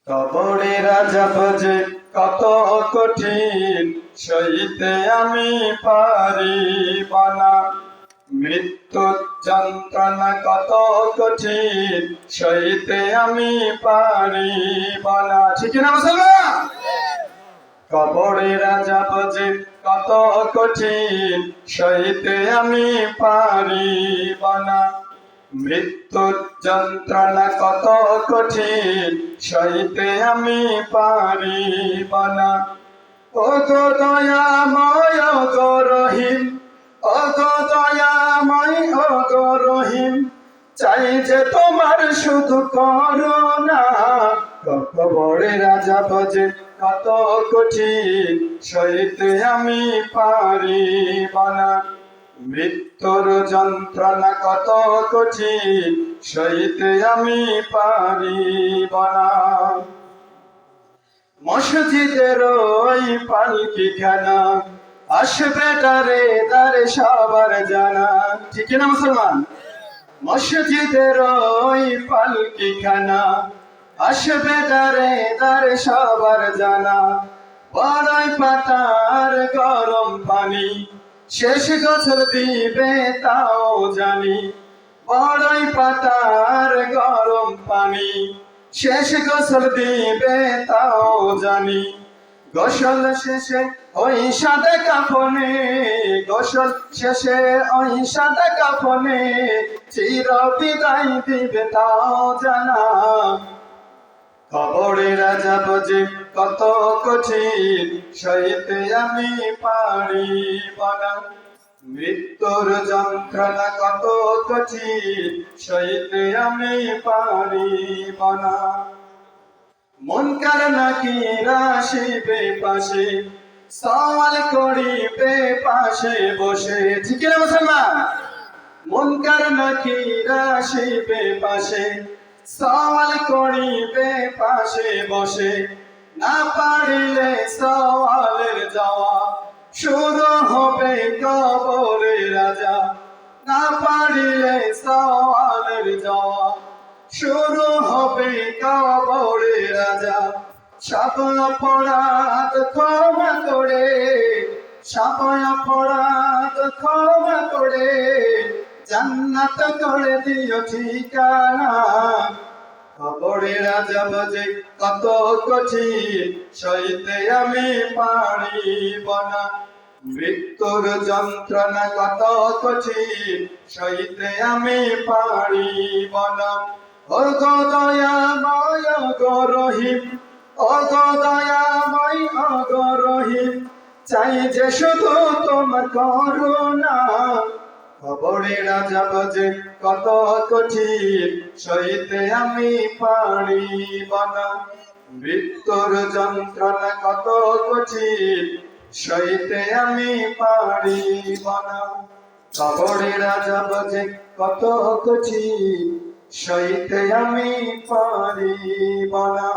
কবরের আযাব যে কত কঠিন, সইতে আমি পারিব না। মৃত্যুর যন্ত্রণা কত কঠিন, সইতে আমি পারিব না। ঠিক না মুসলমান? কবরের আযাব যে কত কঠিন, সইতে আমি পারিব না। মৃত্যুর যন্ত্রণা কত কঠিন, সইতে আমি পারিব না। ও গো দয়াময় ও গো রহিম, ও গো দয়াময় ও গো রহিম, চাই যে তোমার শুধু করুণা। কবরের আযাব যে কত কঠিন, সইতে আমি পারিব না। মৃত্যুর যন্ত্রণা কত কঠিন, সইতে আমি পারিব না। মসজিদের ওই পালকিখানা আসবে দারে দারে সবার জানা। ঠিক না মুসলমান? মসজিদের ওই পালকিখানা আসবে দারে দারে সবার জানা। বড়ই পাতার গরম পানি শেষ গোসল দিবে তাও জানি। বড়ই পাতার গরম পানি শেষ গোসল দিবে তাও জানি। গোসল শেষে ওই সাদা কাফনে, গোসল শেষে ওই সাদা কাফনে চির বিদায় দিবে তাও জানা। কবরের আযাব যে কত কঠিন, সইতে আমি পারিব না। মৃত্যুর যন্ত্রণা কত কঠিন, সইতে আমি পারিব না। মুনকার নাকির আসিবে পাশে, সওয়াল করিবে পাশে বসে। ঠিক না মুসলমান? মুনকার নাকির আসিবে পাশে, সওয়াল করিবে পাশে বসে। না পারিলে সওয়ালের জবাব শুরু হবে কবরের আযাব। না পারিলে সওয়ালের জবাব শুরু হবে কবরের আযাব। সব অপরাধ ক্ষমা করে, সব অপরাধ ক্ষমা করে জান্নাত করে দিও ঠিকানা। কবরের আযাব যে কত কঠিন, সইতে আমি পারিব না। মৃত্যুর যন্ত্রণা কত কঠিন, সইতে আমি পারিব না। ও গো দয়াময় ও গো রহিম, ও গো দয়াময় ও গো রহিম, চাই যে শুধু তোমার করুণা। কবরের আযাব যে কত কঠিন, সইতে আমি পারিব না। মৃত্যুর যন্ত্রণা কত কঠিন, সইতে আমি পারিব না। কবরের আযাব যে কত কঠিন, সইতে আমি পারিব না।